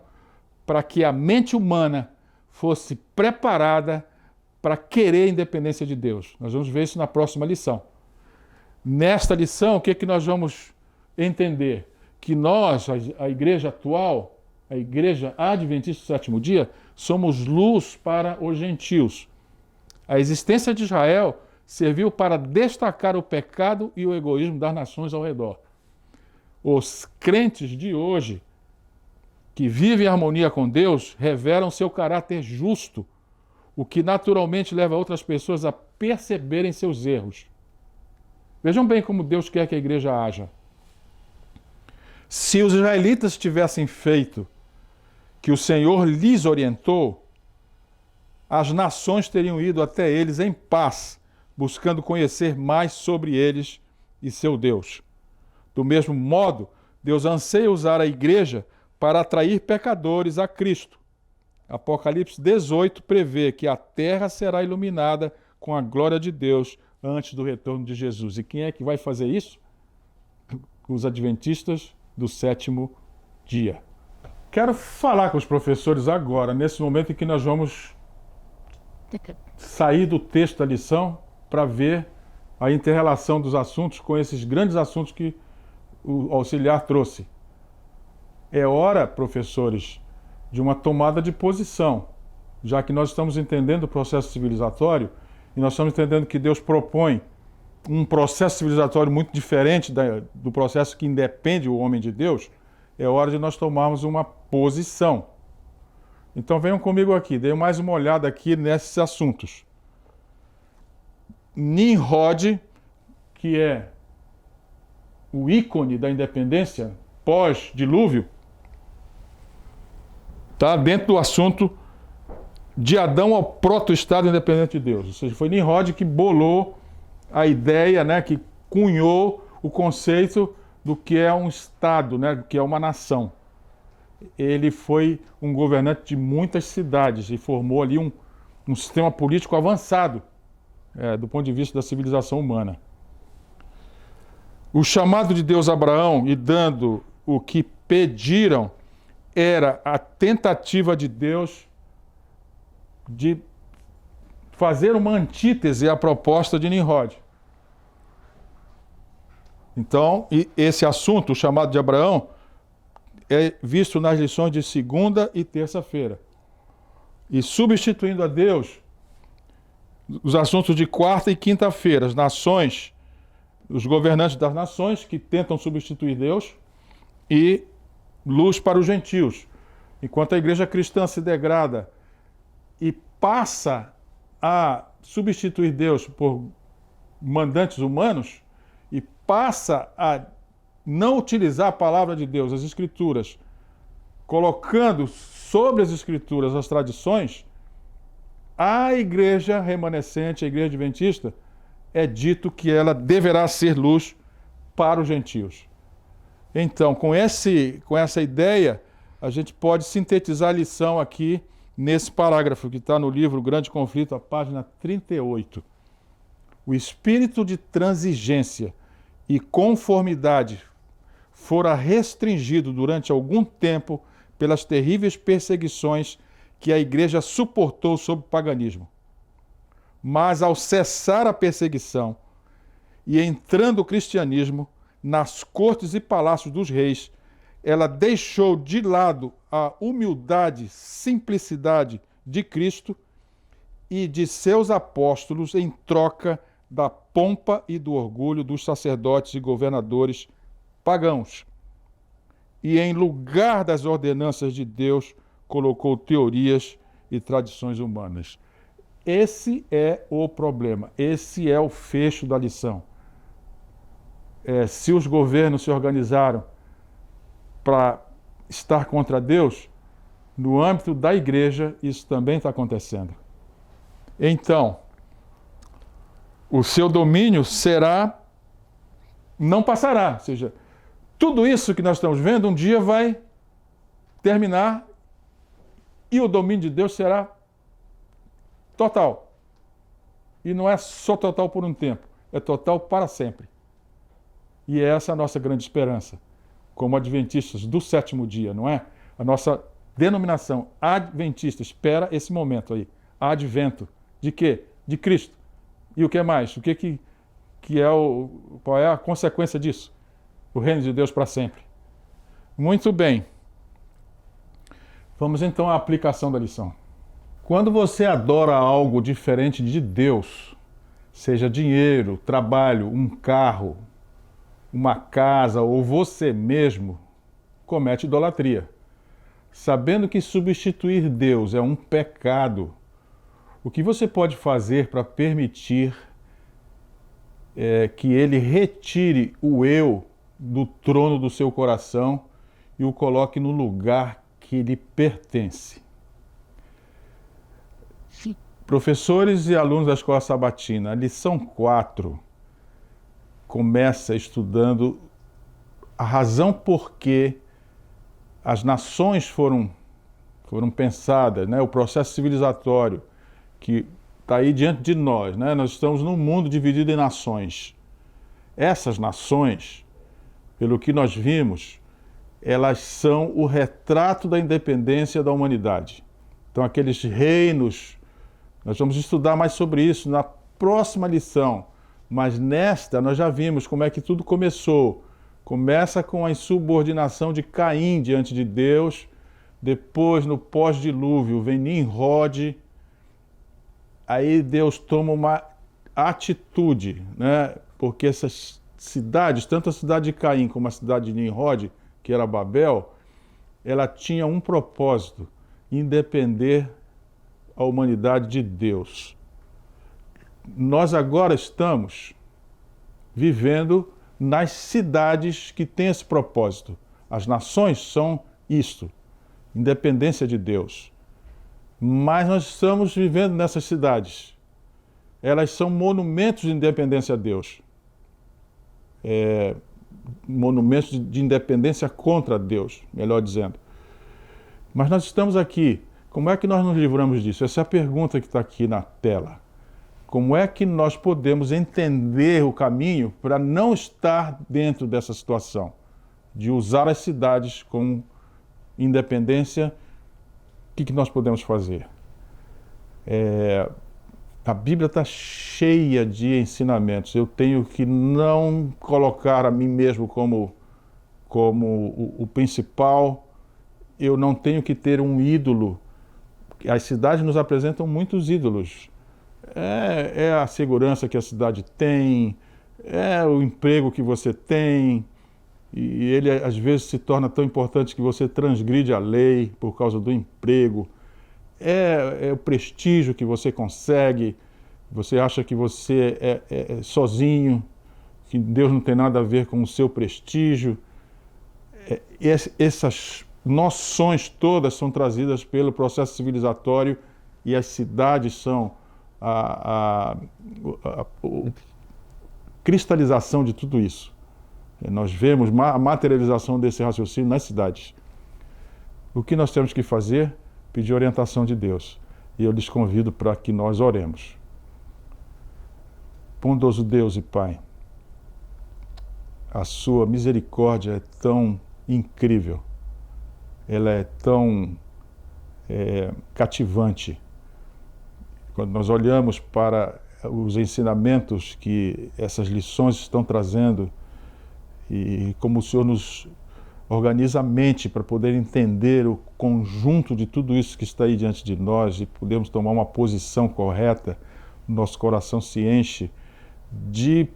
para que a mente humana fosse preparada para querer a independência de Deus. Nós vamos ver isso na próxima lição. Nesta lição, o que nós vamos entender? Que nós, a igreja atual, a igreja adventista do sétimo dia, somos luz para os gentios. A existência de Israel serviu para destacar o pecado e o egoísmo das nações ao redor. Os crentes de hoje, que vivem em harmonia com Deus, revelam seu caráter justo, o que naturalmente leva outras pessoas a perceberem seus erros. Vejam bem como Deus quer que a igreja haja. Se os israelitas tivessem feito que o Senhor lhes orientou, as nações teriam ido até eles em paz, buscando conhecer mais sobre eles e seu Deus. Do mesmo modo, Deus anseia usar a igreja para atrair pecadores a Cristo. Apocalipse 18 prevê que a terra será iluminada com a glória de Deus antes do retorno de Jesus. E quem é que vai fazer isso? Os adventistas do sétimo dia. Quero falar com os professores agora, nesse momento em que nós vamos sair do texto da lição para ver a inter-relação dos assuntos com esses grandes assuntos que o auxiliar trouxe. É hora, professores, de uma tomada de posição, já que nós estamos entendendo o processo civilizatório e nós estamos entendendo que Deus propõe um processo civilizatório muito diferente do processo que independe o homem de Deus. É hora de nós tomarmos uma posição. Então venham comigo aqui, deem mais uma olhada aqui nesses assuntos. Nimrod, que é o ícone da independência pós-dilúvio, está dentro do assunto de Adão ao proto-estado independente de Deus. Ou seja, foi Nimrod que bolou a ideia, né, que cunhou o conceito do que é um estado, né, do que é uma nação. Ele foi um governante de muitas cidades e formou ali um sistema político avançado, do ponto de vista da civilização humana. O chamado de Deus a Abraão e dando o que pediram era a tentativa de Deus de fazer uma antítese à proposta de Nimrod. Então, esse assunto, o chamado de Abraão, é visto nas lições de segunda e terça-feira. E substituindo a Deus, os assuntos de quarta e quinta-feira, as nações, os governantes das nações que tentam substituir Deus, e luz para os gentios. Enquanto a igreja cristã se degrada e passa a substituir Deus por mandantes humanos, e passa a não utilizar a palavra de Deus, as Escrituras, colocando sobre as Escrituras as tradições, a igreja remanescente, a igreja adventista, é dito que ela deverá ser luz para os gentios. Então, com essa ideia, a gente pode sintetizar a lição aqui nesse parágrafo que está no livro Grande Conflito, a página 38. O espírito de transigência e conformidade fora restringido durante algum tempo pelas terríveis perseguições que a igreja suportou sob o paganismo. Mas ao cessar a perseguição e entrando o cristianismo nas cortes e palácios dos reis, ela deixou de lado a humildade, simplicidade de Cristo e de seus apóstolos em troca da pompa e do orgulho dos sacerdotes e governadores pagãos. E em lugar das ordenanças de Deus, colocou teorias e tradições humanas. Esse é o problema, esse é o fecho da lição. Se os governos se organizaram para estar contra Deus, no âmbito da igreja, isso também está acontecendo. Então, o seu domínio não passará. Ou seja, tudo isso que nós estamos vendo, um dia vai terminar e o domínio de Deus será total. E não é só total por um tempo, é total para sempre. E é essa a nossa grande esperança, como adventistas do sétimo dia, não é? A nossa denominação adventista espera esse momento aí, advento. De quê? De Cristo. E o que mais? O que é qual é a consequência disso? O reino de Deus para sempre. Muito bem. Vamos então à aplicação da lição. Quando você adora algo diferente de Deus, seja dinheiro, trabalho, um carro, uma casa ou você mesmo, comete idolatria. Sabendo que substituir Deus é um pecado, o que você pode fazer para permitir que ele retire o eu do trono do seu coração e o coloque no lugar que lhe pertence? Professores e alunos da Escola Sabatina, a lição 4 começa estudando a razão por que as nações foram pensadas, né? O processo civilizatório que está aí diante de nós, né? Nós estamos num mundo dividido em nações. Essas nações, pelo que nós vimos, elas são o retrato da independência da humanidade. Então, aqueles reinos, nós vamos estudar mais sobre isso na próxima lição, mas nesta nós já vimos como é que tudo começou Começa com a insubordinação de Caim diante de Deus, depois, no pós-dilúvio, vem Nimrod, aí Deus toma uma atitude, né? Porque essas cidades, tanto a cidade de Caim como a cidade de Nimrod, que era Babel, ela tinha um propósito, independer a humanidade de Deus. Nós agora estamos vivendo nas cidades que têm esse propósito. As nações são isto, independência de Deus. Mas nós estamos vivendo nessas cidades. Elas são monumentos de independência a Deus. Monumentos de independência contra Deus, melhor dizendo. Mas nós estamos aqui. Como é que nós nos livramos disso? Essa é a pergunta que está aqui na tela. Como é que nós podemos entender o caminho para não estar dentro dessa situação? De usar as cidades como independência, o que nós podemos fazer? A Bíblia está cheia de ensinamentos. Eu tenho que não colocar a mim mesmo como o principal. Eu não tenho que ter um ídolo. As cidades nos apresentam muitos ídolos. É a segurança que a cidade tem, é o emprego que você tem, e ele às vezes se torna tão importante que você transgride a lei por causa do emprego. É o prestígio que você consegue, você acha que você é sozinho, que Deus não tem nada a ver com o seu prestígio. Essas noções todas são trazidas pelo processo civilizatório e as cidades são a cristalização de tudo isso. Nós vemos a materialização desse raciocínio nas cidades. O que nós temos que fazer? Pedir orientação de Deus. E eu lhes convido para que nós oremos. Bondoso Deus e Pai, a sua misericórdia é tão incrível, ela é tão cativante. Quando nós olhamos para os ensinamentos que essas lições estão trazendo e como o Senhor nos organiza a mente para poder entender o conjunto de tudo isso que está aí diante de nós e podermos tomar uma posição correta, nosso coração se enche de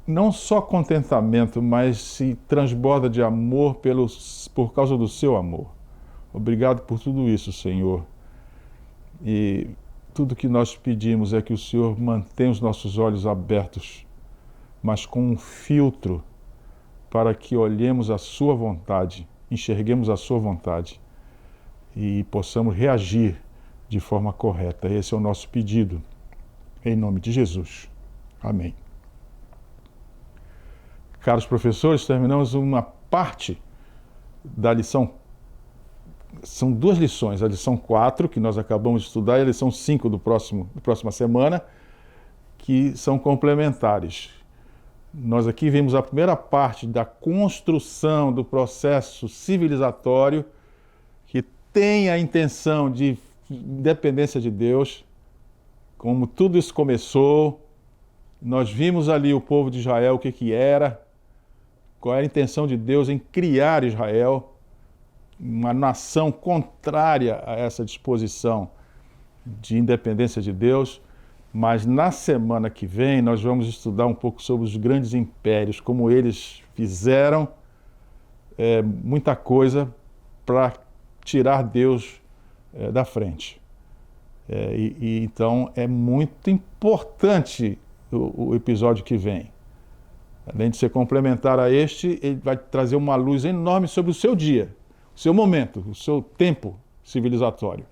não só contentamento, mas se transborda de amor por causa do seu amor. Obrigado por tudo isso, Senhor. E tudo que nós pedimos é que o Senhor mantenha os nossos olhos abertos, mas com um filtro, para que olhemos a sua vontade, enxerguemos a sua vontade e possamos reagir de forma correta. Esse é o nosso pedido, em nome de Jesus. Amém. Caros professores, terminamos uma parte da lição. São duas lições, a lição 4, que nós acabamos de estudar, e a lição 5 da próxima semana, que são complementares. Nós aqui vimos a primeira parte da construção do processo civilizatório, que tem a intenção de dependência de Deus, como tudo isso começou. Nós vimos ali o povo de Israel, o que era, qual era a intenção de Deus em criar Israel, uma nação contrária a essa disposição de independência de Deus. Mas na semana que vem nós vamos estudar um pouco sobre os grandes impérios, como eles fizeram muita coisa para tirar Deus da frente. Então é muito importante o episódio que vem. Além de ser complementar a este, ele vai trazer uma luz enorme sobre o seu dia, o seu momento, o seu tempo civilizatório.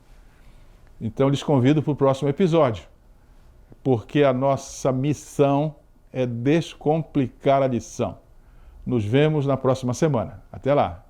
Então lhes convido para o próximo episódio, porque a nossa missão é descomplicar a lição. Nos vemos na próxima semana. Até lá!